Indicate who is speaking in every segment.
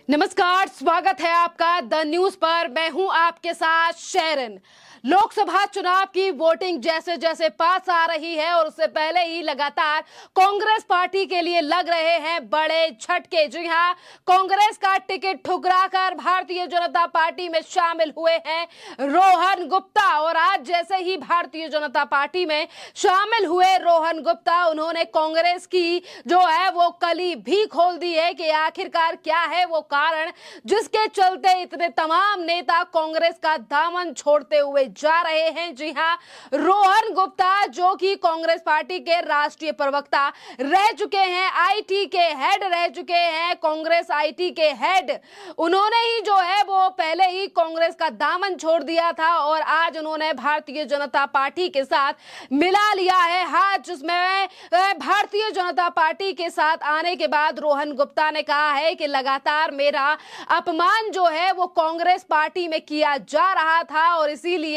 Speaker 1: नमस्कार, स्वागत है आपका द न्यूज पर। मैं हूं आपके साथ शेरन। लोकसभा चुनाव की वोटिंग जैसे जैसे पास आ रही है और उससे पहले ही लगातार कांग्रेस पार्टी के लिए लग रहे हैं बड़े झटके। जी हां, कांग्रेस का टिकट ठुकराकर भारतीय जनता पार्टी में शामिल हुए हैं रोहन गुप्ता। और आज जैसे ही भारतीय जनता पार्टी में शामिल हुए रोहन गुप्ता, उन्होंने कांग्रेस की जो है वो कली भी खोल दी है कि आखिरकार क्या है वो कारण जिसके चलते इतने तमाम नेता कांग्रेस का दामन छोड़ते हुए जा रहे हैं। जी हां, रोहन गुप्ता जो कि कांग्रेस पार्टी के राष्ट्रीय प्रवक्ता रह चुके हैं, आईटी के हेड रह चुके हैं, कांग्रेस आईटी के हेड, उन्होंने ही जो है वो पहले ही कांग्रेस का दामन छोड़ दिया था और आज उन्होंने भारतीय जनता पार्टी के साथ मिला लिया है हाथ, जिसमें भारतीय जनता पार्टी के साथ आने के बाद रोहन गुप्ता ने कहा है कि लगातार मेरा अपमान जो है वो कांग्रेस पार्टी में किया जा रहा था और इसीलिए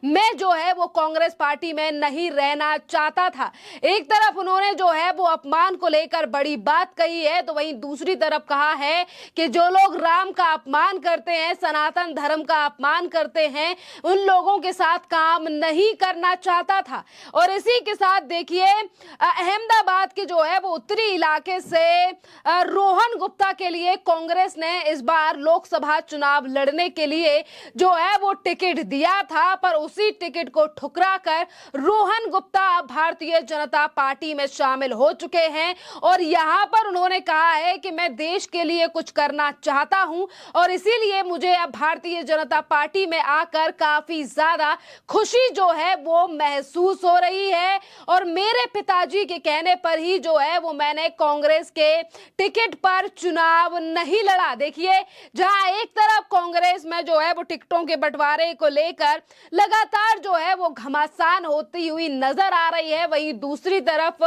Speaker 1: मैं जो है वो कांग्रेस पार्टी में नहीं रहना चाहता था। एक तरफ उन्होंने जो है वो अपमान को लेकर बड़ी बात कही है, तो वहीं दूसरी तरफ कहा है कि जो लोग राम का अपमान करते हैं, सनातन धर्म का अपमान करते हैं, उन लोगों के साथ काम नहीं करना चाहता था। और इसी के साथ देखिए, अहमदाबाद के जो है वो उत्तरी इलाके से रोहन गुप्ता के लिए कांग्रेस ने इस बार लोकसभा चुनाव लड़ने के लिए जो है वो टिकट दिया था, पर उसी टिकट को ठुकरा कर रोहन गुप्ता भारतीय जनता पार्टी में शामिल हो चुके हैं। और यहां पर उन्होंने कहा है कि मैं देश के लिए कुछ करना चाहता हूं और इसीलिए मुझे अब भारतीय जनता पार्टी में आकर काफी ज्यादा खुशी जो है वो महसूस हो रही है। और मेरे पिताजी के कहने पर ही जो है वो मैंने कांग्रेस के टिकट पर चुनाव नहीं लड़ा। देखिए, जहां एक तरफ कांग्रेस में जो है वो टिकटों के बंटवारे को लेकर लगातार जो है वो घमासान होती हुई नजर आ रही है, वहीं दूसरी तरफ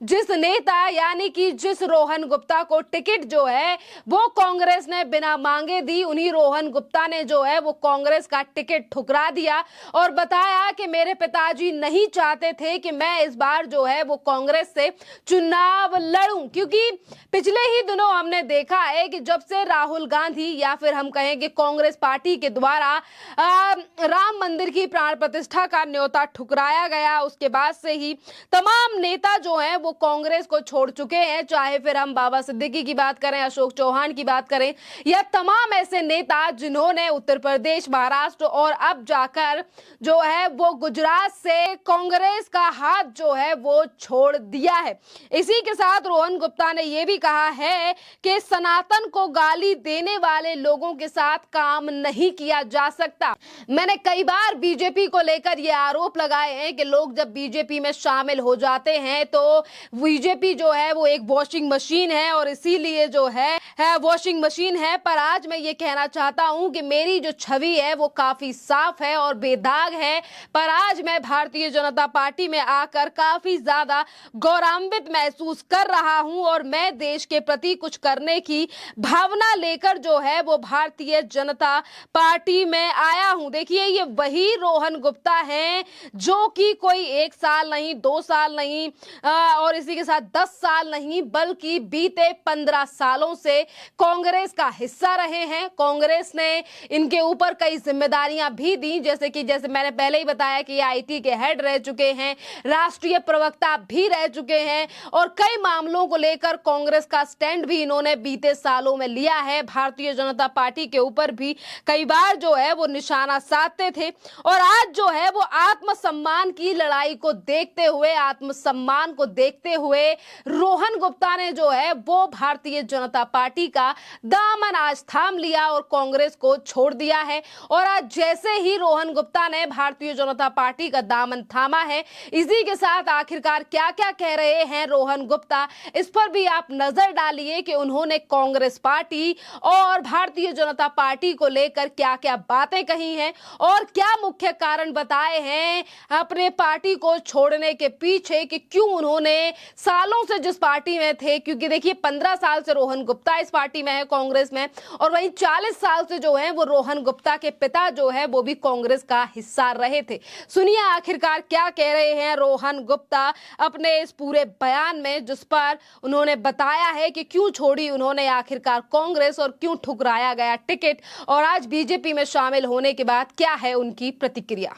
Speaker 1: जिस नेता यानी कि जिस रोहन गुप्ता को टिकट जो है वो कांग्रेस ने बिना मांगे दी, उन्हीं रोहन गुप्ता ने जो है वो कांग्रेस का टिकट ठुकरा दिया और बताया कि मेरे पिताजी नहीं चाहते थे कि मैं इस बार जो है वो कांग्रेस से चुनाव लड़ूं, क्योंकि पिछले ही दिनों हमने देखा है कि जब से राहुल गांधी या फिर हम कहेंगे कांग्रेस पार्टी के द्वारा राम मंदिर की प्राण प्रतिष्ठा का न्योता ठुकराया गया, उसके बाद से ही तमाम नेता जो हैं वो कांग्रेस को छोड़ चुके हैं। चाहे फिर हम बाबा सिद्दीकी की बात करें, अशोक चौहान की बात करें, या तमाम ऐसे नेता जिन्होंने उत्तर प्रदेश, महाराष्ट्र और अब जाकर जो है वो गुजरात से कांग्रेस का हाथ जो है वो छोड़ दिया है। इसी के साथ रोहन गुप्ता ने यह भी कहा है कि सनातन को गाली देने वाले लोगों के साथ काम नहीं किया जा सकता। मैंने कई बार बीजेपी को लेकर ये आरोप लगाए हैं कि लोग जब बीजेपी में शामिल हो जाते हैं तो बीजेपी जो है वो एक वॉशिंग मशीन है और इसीलिए जो है वॉशिंग मशीन है। पर आज मैं ये कहना चाहता हूं कि मेरी जो छवि है वो काफी साफ है और बेदाग है, पर आज मैं भारतीय जनता पार्टी में आकर काफी ज्यादा गौरवान्वित महसूस कर रहा हूं और मैं देश के प्रति कुछ करने की भावना लेकर जो है वो भारतीय जनता पार्टी में आया हूं। देखिए, ये वही रोहन गुप्ता हैं जो कि कोई 1 साल नहीं, 2 साल नहीं और इसी के साथ 10 साल नहीं, बल्कि बीते 15 सालों से कांग्रेस का हिस्सा रहे हैं। कांग्रेस ने इनके ऊपर कई जिम्मेदारियां भी दी, जैसे मैंने पहले ही बताया कि आईटी के हेड रह चुके हैं, राष्ट्रीय प्रवक्ता भी रह चुके हैं और कई मामलों को लेकर कांग्रेस का स्टैंड भी इन्होंने बीते सालों में लिया है। भारतीय जनता पार्टी के ऊपर भी कई बार जो है वो निशाना साधते थे और आज जो है वो आत्मसम्मान की लड़ाई को देखते हुए, आत्मसम्मान को देखते हुए रोहन गुप्ता ने जो है वो भारतीय जनता पार्टी का दामन आज थाम लिया और कांग्रेस को छोड़ दिया है। और आज जैसे ही रोहन गुप्ता ने भारतीय जनता पार्टी का दामन थामा है, इसी के साथ आखिरकार क्या क्या कह रहे हैं रोहन गुप्ता, इस पर भी आप नजर डालिए कि उन्होंने कांग्रेस पार्टी और भारतीय जनता पार्टी को लेकर क्या क्या बातें कही हैं और क्या क्या मुख्य कारण बताए हैं अपने पार्टी को छोड़ने के पीछे, कि क्यों उन्होंने सालों से जिस पार्टी में थे, क्योंकि देखिए 15 साल से रोहन गुप्ता इस पार्टी में है, कांग्रेस में, और वहीं 40 साल से जो है वो रोहन गुप्ता के पिता जो है वो भी कांग्रेस का हिस्सा रहे थे। सुनिए आखिरकार क्या कह रहे हैं रोहन गुप्ता अपने इस पूरे बयान में, जिस पर उन्होंने बताया है कि क्यों छोड़ी उन्होंने आखिरकार कांग्रेस और क्यों ठुकराया गया टिकट, और आज बीजेपी में शामिल होने के बाद क्या है उनकी प्रतिक्रिया।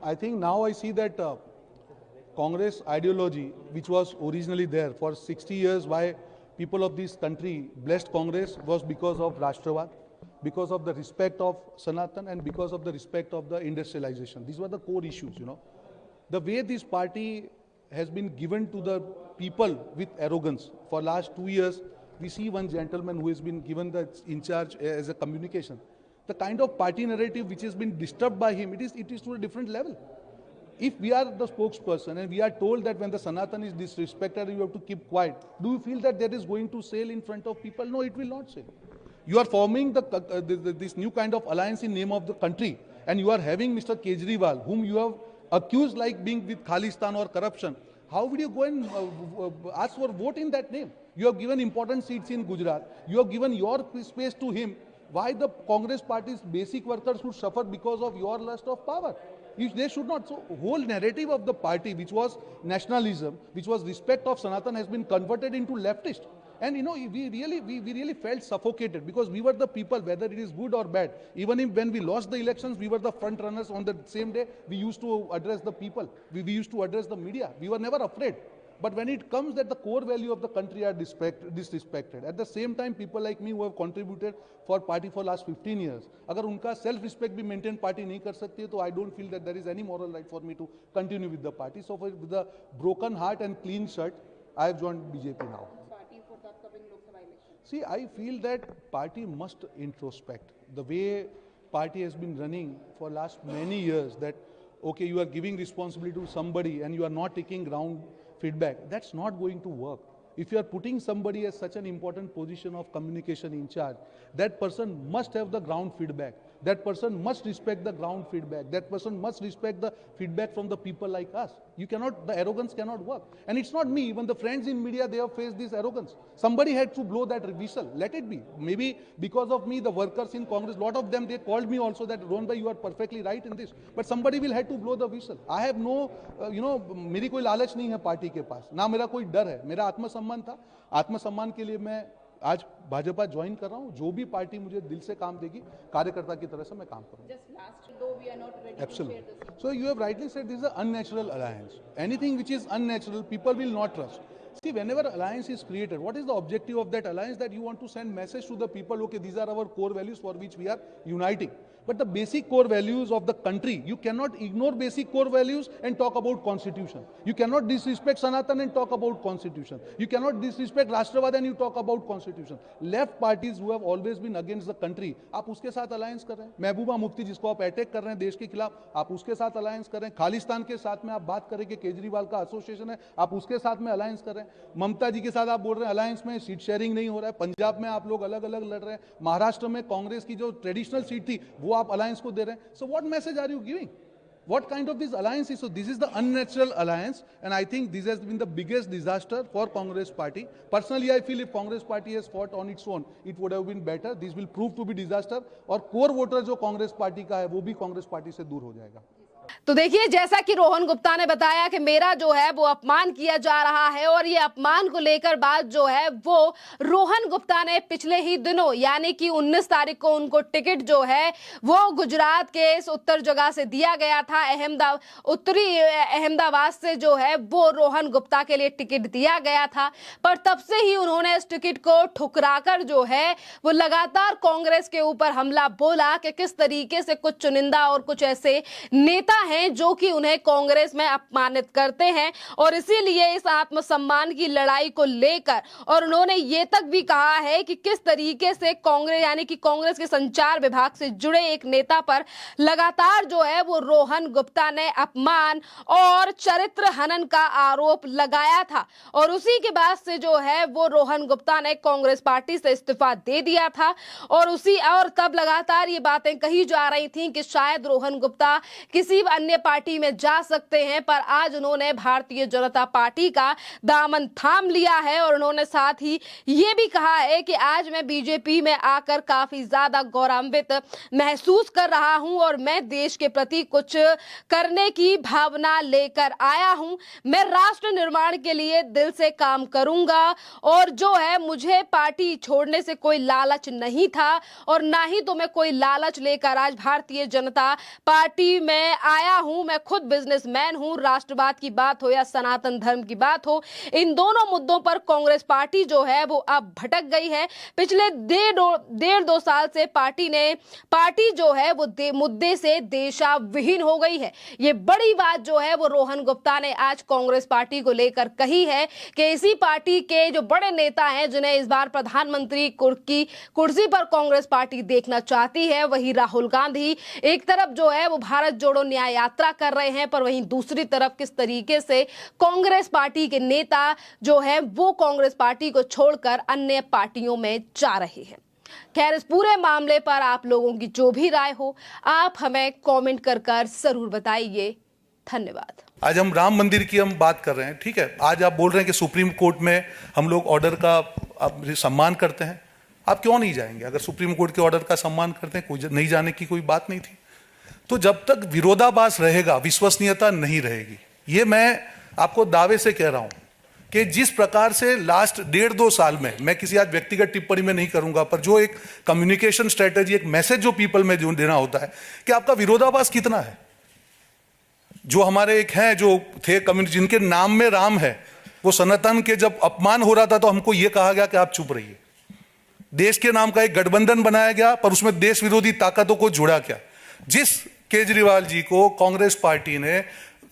Speaker 2: I think now I see that Congress ideology, which was originally there for 60 years, why people of this country blessed Congress was because of Rashtravad, because of the respect of Sanatan, and because of the respect of the industrialization. These were the core issues, you know. The way this party has been given to the people with arrogance for last 2 years, we see one gentleman who has been given the in charge as a communication. The kind of party narrative which has been disturbed by him, it is to a different level. If we are the spokesperson and we are told that when the Sanatan is disrespected, you have to keep quiet, do you feel that that is going to sail in front of people? No, it will not sail. You are forming this new kind of alliance in name of the country, and you are having Mr. Kejriwal, whom you have accused like being with Khalistan or corruption. How would you go and ask for vote in that name? You have given important seats in Gujarat. You have given your space to him. Why the Congress party's basic workers should suffer because of your lust of power? They should not. So whole narrative of the party, which was nationalism, which was respect of Sanatan, has been converted into leftist. And you know, we really felt suffocated because we were the people, whether it is good or bad. Even if when we lost the elections, we were the front runners on the same day. We used to address the people. We used to address the media. We were never afraid. But when it comes that the core value of the country are disrespected, at the same time, people like me who have contributed for party for last 15 years, अगर उनका self respect भी maintain party नहीं कर सकती है, तो I don't feel that there is any moral right for me to continue with the party. So with a broken heart and clean shirt, I have joined BJP now. See, I feel that party must introspect. The way party has been running for last many years, that okay, you are giving responsibility to somebody and you are not taking ground feedback, that's not going to work. If you are putting somebody as such an important position of communication in charge, that person must have the ground feedback. That person must respect the ground feedback. That person must respect the feedback from the people like us. You cannot, the arrogance cannot work. And it's not me, even the friends in media, they have faced this arrogance. Somebody had to blow that whistle. Let it be. Maybe because of me, the workers in Congress, lot of them, they called me also that, Rohan bhai, you are perfectly right in this. But somebody will have to blow the whistle. I have no, मेरी कोई लालच नहीं है party के पास, ना मेरा कोई डर है. मेरा आत्मसम्मान था. आत्मसम्मान के लिए मैं आज भाजपा ज्वाइन कर रहा हूं. जो भी पार्टी मुझे दिल से काम देगी, कार्यकर्ता की तरह से मैं काम करूंगा. Absolutely. So you have rightly said this is an unnatural alliance. Anything which is unnatural, people will not trust. See, whenever alliance is created, what is the objective of that alliance? That you want to send message to the people, okay, these are our core values for which we are uniting. But the basic core values of the country, you cannot ignore basic core values and talk about constitution. You cannot disrespect Sanatan and talk about constitution. You cannot disrespect Rashtravad and you talk about constitution. Left parties who have always been against the country, आप उसके साथ alliance कर रहे हैं. महबूबा मुफ्ती जिसको आप attack कर रहे हैं देश के खिलाफ, आप उसके साथ alliance कर रहे हैं. खालिस्तान के साथ में आप बात करें कि केजरीवाल का एसोसिएशन है, आप उसके साथ में alliance कर रहे हैं. ममता जी के साथ आप बोल रहे हैं alliance में सीट शेयरिंग नहीं हो रहा है. पंजाब में आप लोग अलग अलग लड़ रहे हैं. महाराष्ट्र में कांग्रेस की जो ट्रेडिशनल सीट थी वो आप अलायंस को दे रहे हैं. So what message are you giving? What kind of this alliance is? So this is the unnatural alliance, and I think this has been the biggest disaster for Congress party. Personally, I feel if Congress party has fought on its own, it would have been better. This will prove to be disaster, और core voter जो Congress party का है वो भी Congress party से दूर हो जाएगा.
Speaker 1: तो देखिए, जैसा कि रोहन गुप्ता ने बताया कि मेरा जो है वो अपमान किया जा रहा है, और ये अपमान को लेकर बात जो है वो रोहन गुप्ता ने पिछले ही दिनों यानी कि 19 तारीख को उनको टिकट जो है वो गुजरात के इस उत्तर जगह से दिया गया था. उत्तरी अहमदाबाद से जो है वो रोहन गुप्ता के लिए टिकट दिया गया था, पर तब से ही उन्होंने इस टिकट को ठुकराकर जो है वो लगातार कांग्रेस के ऊपर हमला बोला कि किस तरीके से कुछ चुनिंदा और कुछ ऐसे नेता हैं जो कि उन्हें कांग्रेस में अपमानित करते हैं, और इसीलिए इस आत्मसम्मान की लड़ाई को लेकर, और उन्होंने ये तक भी कहा है कि किस तरीके से कांग्रेस यानी कि कांग्रेस के संचार विभाग से जुड़े एक नेता पर लगातार जो है वो रोहन गुप्ता ने अपमान और चरित्र हनन का आरोप लगाया था, और उसी के बाद से जो है वो रोहन गुप्ता ने कांग्रेस पार्टी से इस्तीफा दे दिया था। और तब लगातार ये बातें कही जा रही थी कि शायद रोहन गुप्ता किसी अन्य पार्टी में जा सकते हैं, पर आज उन्होंने भारतीय जनता पार्टी का दामन थाम लिया है, और उन्होंने साथ ही ये भी कहा है कि आज मैं बीजेपी में आकर काफी ज्यादा गौरवान्वित महसूस कर रहा हूं, और मैं देश के प्रति कुछ करने की भावना लेकर आया हूं। मैं राष्ट्र निर्माण के लिए दिल से काम करूंगा, और जो है मुझे पार्टी छोड़ने से कोई लालच नहीं था, और ना ही तो मैं कोई लालच लेकर आज भारतीय जनता पार्टी में आया हूं। मैं खुद बिजनेसमैन हूं। राष्ट्रवाद की बात हो या सनातन धर्म की बात हो, इन दोनों मुद्दों पर कांग्रेस पार्टी जो है वो अब भटक गई है। पिछले डेढ़ दो साल से पार्टी जो है वो मुद्दे से देशा विहीन हो गई है। ये बड़ी बात जो है वो रोहन गुप्ता ने आज कांग्रेस पार्टी को लेकर कही है कि इसी पार्टी के जो बड़े नेता हैं, जिन्हें इस बार प्रधानमंत्री की कुर्सी पर कांग्रेस पार्टी देखना चाहती है, वही राहुल गांधी एक तरफ जो है वो भारत जोड़ो न्याय यात्रा कर रहे हैं, पर वहीं दूसरी तरफ किस तरीके से कांग्रेस पार्टी के नेता जो है वो कांग्रेस पार्टी को छोड़कर अन्य पार्टियों में जा रहे हैं। खैर, इस पूरे मामले पर आप लोगों की जो भी राय हो, आप हमें कमेंट कर जरूर बताइए। धन्यवाद।
Speaker 3: आज हम राम मंदिर की बात कर रहे हैं, ठीक है। आज आप बोल रहे हैं कि सुप्रीम कोर्ट में हम लोग ऑर्डर का सम्मान करते हैं। आप क्यों नहीं जाएंगे? अगर सुप्रीम कोर्ट के ऑर्डर का सम्मान करते हैं, कोई नहीं जाने की कोई बात नहीं थी। तो जब तक विरोधाभास रहेगा, विश्वसनीयता नहीं रहेगी। ये मैं आपको दावे से कह रहा हूं कि जिस प्रकार से लास्ट 1.5-2 साल में, मैं किसी आज व्यक्तिगत टिप्पणी में नहीं करूंगा, पर जो एक कम्युनिकेशन स्ट्रेटेजी, एक मैसेज जो पीपल में जो देना होता है कि आपका विरोधाभास कितना है। जो हमारे एक हैं जो थे कम्युनिटी, जिनके नाम में राम है, वो सनातन के जब अपमान हो रहा था तो हमको ये कहा गया कि आप चुप रहिए। देश के नाम का एक गठबंधन बनाया गया, पर उसमें देश विरोधी ताकतों को जोड़ा गया। जिस केजरीवाल जी को कांग्रेस पार्टी ने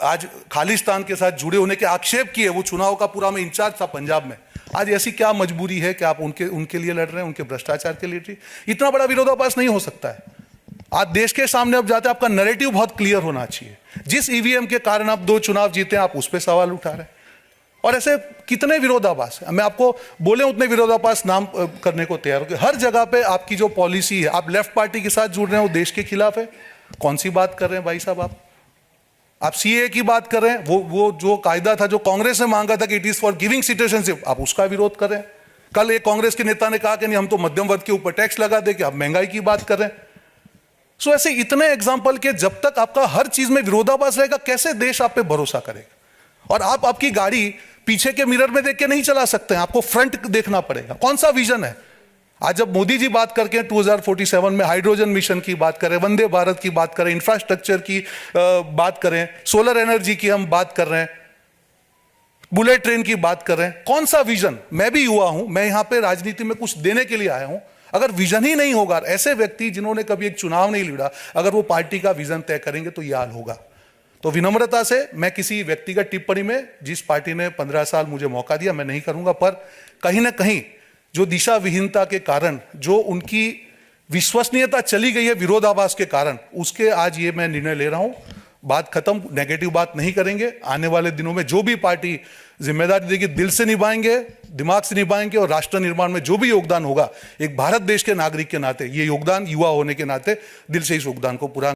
Speaker 3: आज खालिस्तान के साथ जुड़े होने के आक्षेप किए, वो चुनाव का पूरा में इंचार्ज था पंजाब में, आज ऐसी क्या मजबूरी है कि आप उनके लिए लड़ रहे हैं, उनके भ्रष्टाचार के लिए? इतना बड़ा विरोधाभास नहीं हो सकता है। आज देश के सामने अब जाते, आपका नैरेटिव बहुत क्लियर होना चाहिए। जिस ईवीएम के कारण आप 2 चुनाव जीते, आप उस पर सवाल उठा रहे हैं, और ऐसे कितने विरोधाभास है। मैं आपको बोले उतने विरोधाभास नाम करने को तैयार हूं। हर जगह पे आपकी जो पॉलिसी है, आप लेफ्ट पार्टी के साथ जुड़ रहे हैं, वो देश के खिलाफ है। कौन सी बात कर रहे हैं भाई साहब? आप सीए की बात कर रहे हैं, वो जो कायदा था जो कांग्रेस ने मांगा था कि it is for giving citizenship, आप उसका विरोध कर रहे हैं। कल एक कांग्रेस के नेता ने कहा कि नहीं, हम तो मध्यम वर्ग के ऊपर टैक्स लगा दे, कि आप महंगाई की बात कर रहे हैं। सो ऐसे इतने एग्जाम्पल के जब तक आपका हर चीज में विरोधाभास रहेगा, कैसे देश आप पे भरोसा करेगा? और आप आपकी गाड़ी पीछे के मिरर में देख के नहीं चला सकते हैं, आपको फ्रंट देखना पड़ेगा। कौन सा विजन है? आज जब मोदी जी बात करके 2047 में हाइड्रोजन मिशन की बात करें, वंदे भारत की बात करें, इंफ्रास्ट्रक्चर की बात करें, सोलर एनर्जी की हम बात कर रहे हैं, बुलेट ट्रेन की बात कर रहे हैं, कौन सा विजन? मैं भी युवा हूं, मैं यहां पे राजनीति में कुछ देने के लिए आया हूं। अगर विजन ही नहीं होगा, ऐसे व्यक्ति जिन्होंने कभी एक चुनाव नहीं लड़ा, अगर वो पार्टी का विजन तय करेंगे तो यह हाल होगा। तो विनम्रता से मैं किसी व्यक्तिगत टिप्पणी में, जिस पार्टी ने 15 साल मुझे मौका दिया, मैं नहीं करूंगा। पर कहीं ना कहीं जो दिशा विहीनता के कारण जो उनकी विश्वसनीयता चली गई है विरोधाभास के कारण, उसके आज ये मैं निर्णय ले रहा हूं। बात खत्म, नेगेटिव बात नहीं करेंगे। आने वाले दिनों में जो भी पार्टी जिम्मेदारी देगी, दिल से निभाएंगे, दिमाग से निभाएंगे, और राष्ट्र निर्माण में जो भी योगदान होगा, एक भारत देश के नागरिक के नाते, ये योगदान युवा होने के नाते दिल से इस योगदान को पूरा